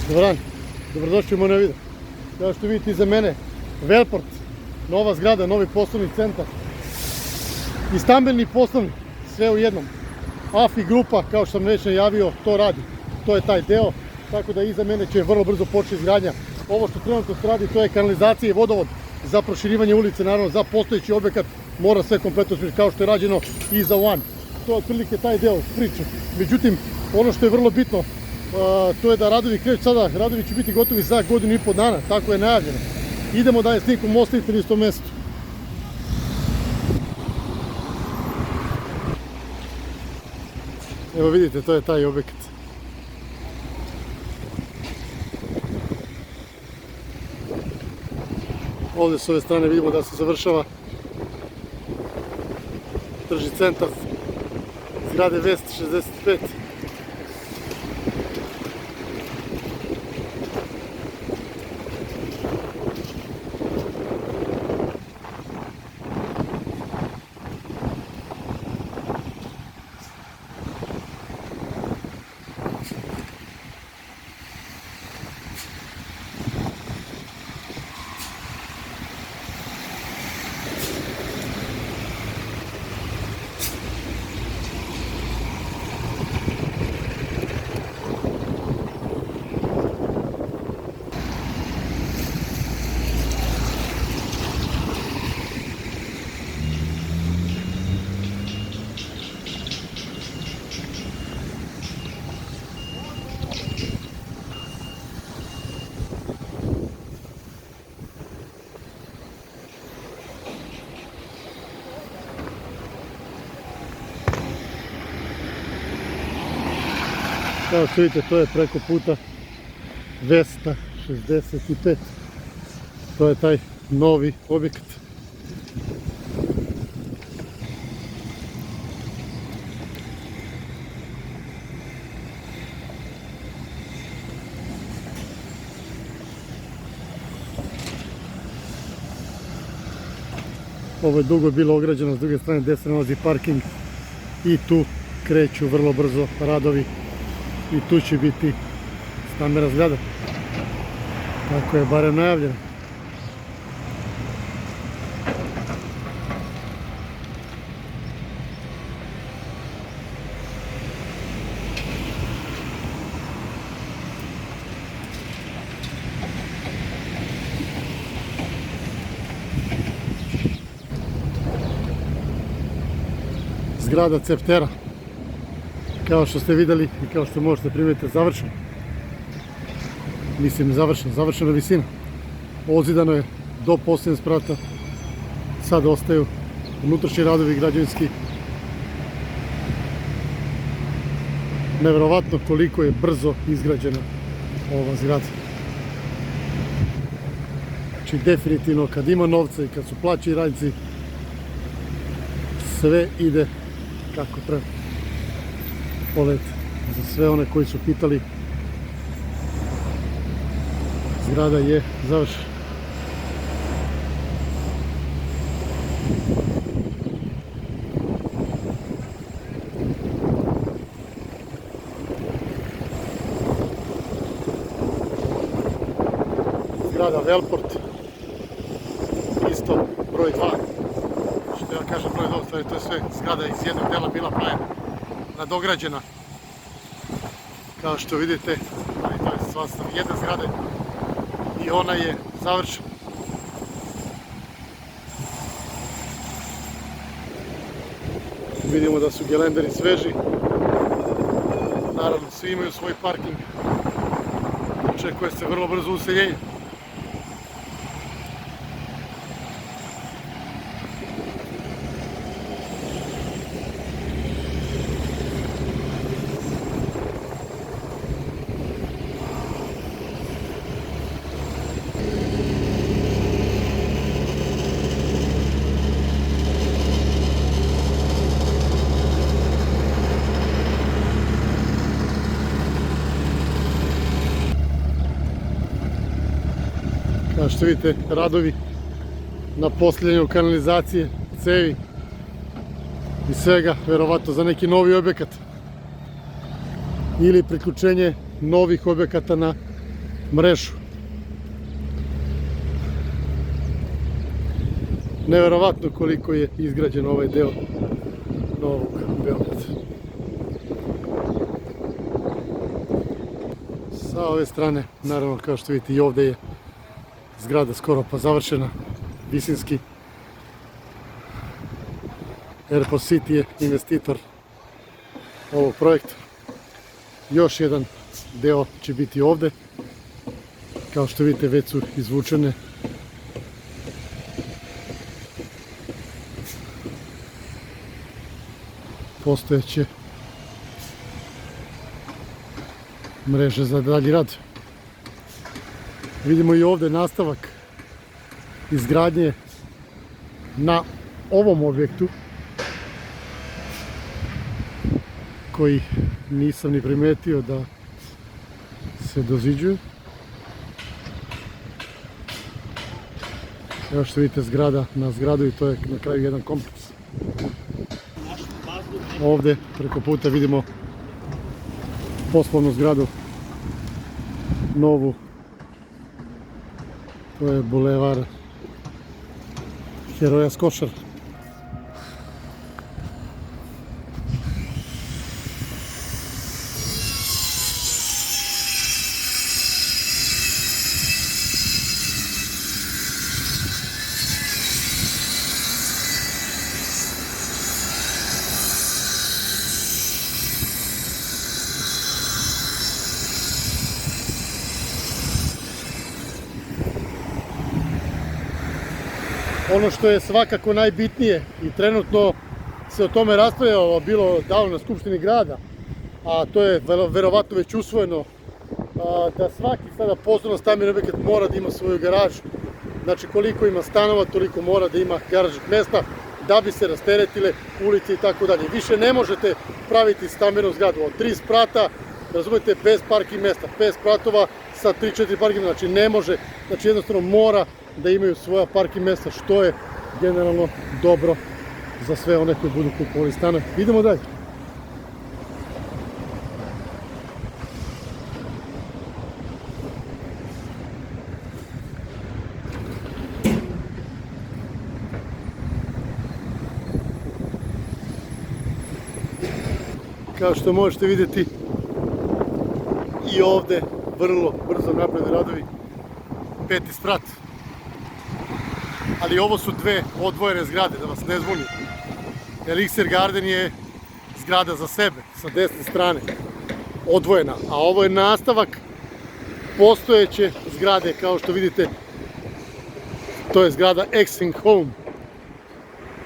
Dobar dan, dobrodošli u moj video. Kao što vidite iza mene, Velport, nova zgrada, novi poslovni centar i stambeni poslovni, sve u jednom. AFI grupa, kao što sam već najavio, to radi. To je taj deo, tako da iza mene će vrlo brzo početi izgradnja. Ovo što trenutno se radi, to je kanalizacija i vodovod za proširivanje ulice, naravno za postojeći objekat, mora sve kompletno smisliti kao što je rađeno i za One. To je otprilike taj deo priče. Međutim, ono što je vrlo bitno, to je da radovi kreću sada, radovi će biti gotovi za 1,5 dana, tako je najavljeno. Idemo dalje s snimkom, ostavite na istom mjestu. Evo vidite, to je taj objekat. Ovdje s ove strane vidimo da se završava tržni centar zgrade Vest 65. Kao što vidite, to je preko puta Vesta 65. To je taj novi objekat. Ovo je dugo bilo ograđeno, s druge strane gdje se nalazi parking i tu kreću vrlo brzo radovi. I tu će biti stambena zgrada. Tako je barem najavljeno. Zgrada Ceptera, kao što ste vidjeli i kao što možete primijetiti, završeno. Mislim završena visina. Ozidano je do posljednjeg sprata. Sad ostaju unutrašnji radovi građevinski. Nevjerovatno koliko je brzo izgrađena ova zgrada. Znači definitivno kad ima novca i kad su plaći radnici, sve ide kako treba. Pogled, za sve one koji su pitali, zgrada je završena. Zgrada Velport, isto broj 2. Što ja kažem broj 2, stvari to je sve zgrada iz jednog dela bila pravljena, nadograđena. Kao što vidite, ali to je sastav jedne zgrade i ona je završena. Vidimo da su gelenderi sveži. Naravno, svi imaju svoj parking. Očekuje se vrlo brzo useljenje. Kao što vidite, radovi na postavljanju kanalizacije, cevi i svega, verovatno za neki novi objekat ili priključenje novih objekata na mrežu. Neverovatno koliko je izgrađen ovaj deo Novog Beograda. Sa ove strane, naravno, kao što vidite, i ovde je zgrada skoro pa završena, visinski. Airport City je investitor ovog projekta. Još jedan deo će biti ovde. Kao što vidite, već su izvučene postojeće mreže za dalji rad. Vidimo i ovde nastavak izgradnje na ovom objektu koji nisam ni primetio da se doziđuje. Evo što vidite, zgrada na zgradu i to je na kraju jedan kompleks. Ovde preko puta vidimo poslovnu zgradu novu. To je bulevar Heroja Skošar. Ono što je svakako najbitnije i trenutno se o tome raspravljalo, bilo davno na Skupštini grada, a to je verovatno već usvojeno, da svaki sada poslovno stambeni objekat mora da ima svoju garažu. Znači koliko ima stanova, toliko mora da ima garažnih mesta da bi se rasteretile ulice i tako dalje. Više ne možete praviti stambenu zgradu od 3 sprata, razumete, bez parking mesta, 5 spratova sa 3-4 parking, znači ne može, znači jednostavno mora da imaju svoja parking mesta, što je generalno dobro za sve one koji budu kupovali stanove. Idemo dalje. Kao što možete vidjeti, i ovde vrlo brzo napreduju radovi, 5. sprat. Ali ovo su dve odvojene zgrade, da vas ne zbuni. Elixir Garden je zgrada za sebe, sa desne strane, odvojena. A ovo je nastavak postojeće zgrade, kao što vidite, to je zgrada Exing Home.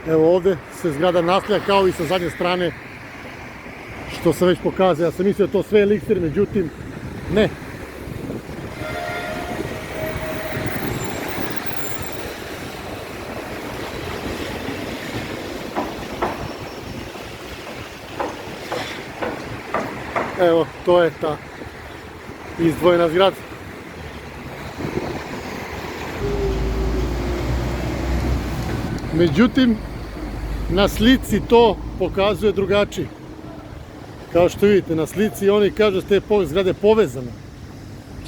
Evo ovde se zgrada nastavlja kao i sa zadnje strane, što sam već pokazao. Ja sam mislio da to sve Elixir, međutim, ne. Evo, to je ta izdvojena zgrada. Međutim, na slici to pokazuje drugačije. Kao što vidite, na slici oni kažu da te zgrade povezane.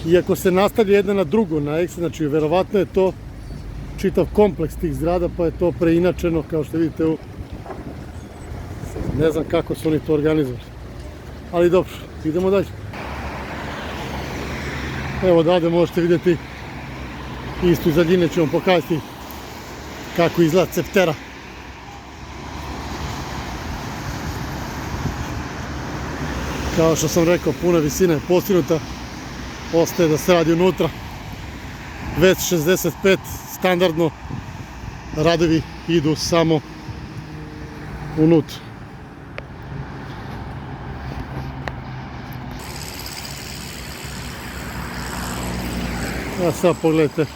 Iako se nastavlja jedna na drugo, na X, znači verovatno je to čitav kompleks tih zgrada, pa je to preinačeno, kao što vidite, ne znam kako su oni to organizovali. Ali dobro, idemo dalje. Evo odavde možete vidjeti istu iz daljine, ću vam pokazati kako izgleda Ceptera. Kao što sam rekao, puna visina je postignuta, ostaje da se radi unutra. Već 65 standardno, radovi idu samo unutra. A sad pogledajte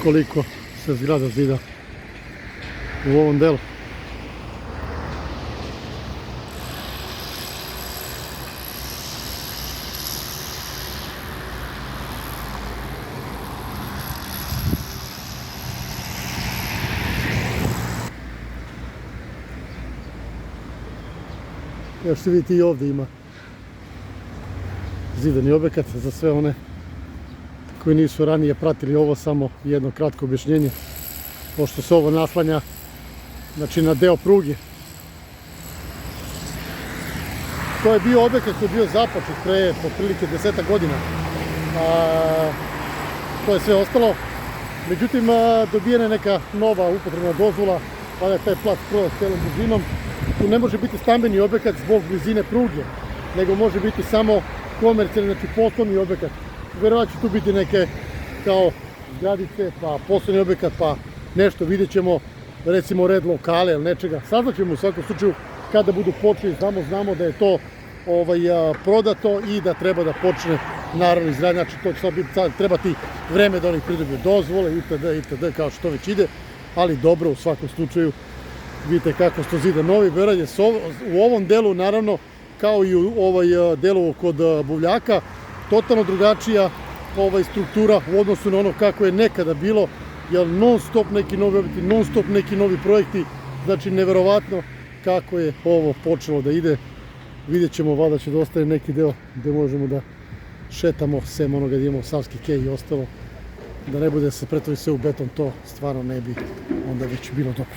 koliko se zgrada zida u ovom delu. Još se vidite i ovdje ima zidani objekat za sve one koji nisu ranije pratili ovo, samo jedno kratko objašnjenje. Pošto se ovo naslanja, znači, na deo pruge. To je bio objekat koji je bio započet pre otprilike 10 godina. To je sve ostalo. Međutim, dobijena je neka nova upotrebna dozvola, pa je taj plac prodat celom brzinom. Tu ne može biti stambeni objekat zbog blizine pruge, nego može biti samo komercijalni, znači poslovni objekat. Vjerovatno će tu biti neke kao zgradice, pa poslovni objekat, pa nešto, vidjet ćemo, recimo red lokale ili nečega. Saznaćemo u svakom slučaju kada budu počeli, znamo da je to prodato i da treba da počne naravno izgradnja, znači to će sad trebati vreme da oni pridobiju dozvole itd. Kao što već ide, ali dobro, u svakom slučaju vidite kako se to zida novi Beograd je u ovom delu, naravno, kao i u delu kod Buvljaka, totalno drugačija struktura u odnosu na ono kako je nekada bilo, jer non stop neki novi objekti, non stop neki novi projekti, znači neverovatno kako je ovo počelo da ide. Vidjet ćemo, valjda će da ostane neki deo gde možemo da šetamo, sem onoga gdje imamo Savski kej i ostalo, da ne bude se pretvori sve u beton, to stvarno ne bi onda već bilo dobro.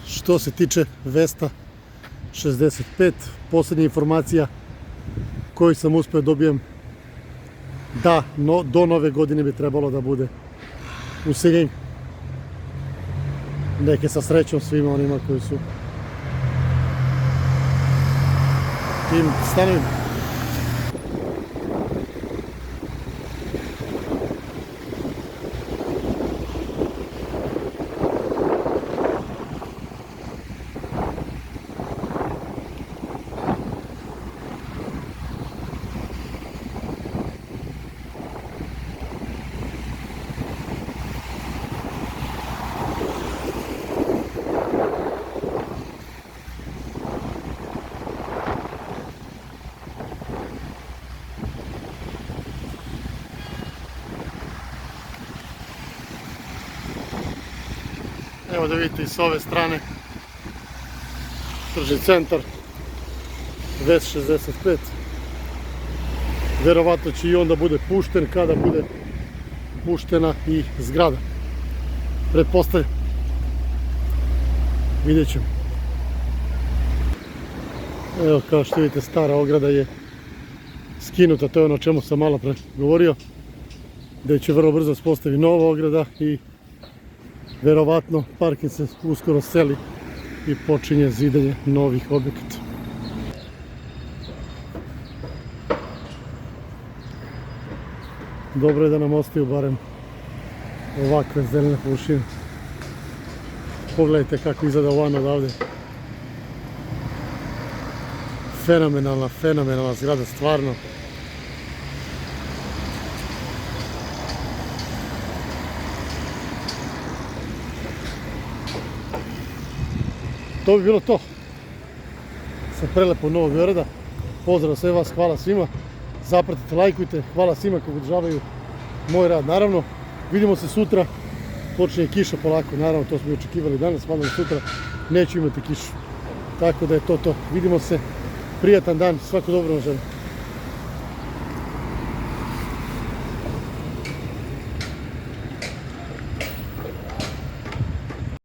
Što se tiče Vesta 65, posljednja informacija koju sam uspio dobijem da do nove godine bi trebalo da bude useljenje. Neke sa srećom svima onima koji su tim stanovima. Evo da vidite i s ove strane tržni centar Vest 65. Verovatno će i onda bude pušten kada bude puštena i zgrada. Pretpostavljam. Vidjet ćemo. Evo, kao što vidite, stara ograda je skinuta, to je ono o čemu sam malo pre govorio, gde će vrlo brzo uspostavi nova ograda i verovatno parking se uskoro seli i počinje zidanje novih objekata. Dobro je da nam ostaju barem ovakve zelene površine. Pogledajte kako izgleda van odavde. Fenomenalna zgrada, stvarno. To bi bilo to sa prelepog Novog Beograda. Pozdrav sve vas, hvala svima. Zapratite, lajkujte, hvala svima koji podržavaju moj rad. Naravno, vidimo se sutra. Počinje kiša polako, naravno to smo i očekivali danas, valjda sutra neću imati kišu. Tako da je to. Vidimo se, prijatan dan, svako dobro vam želim.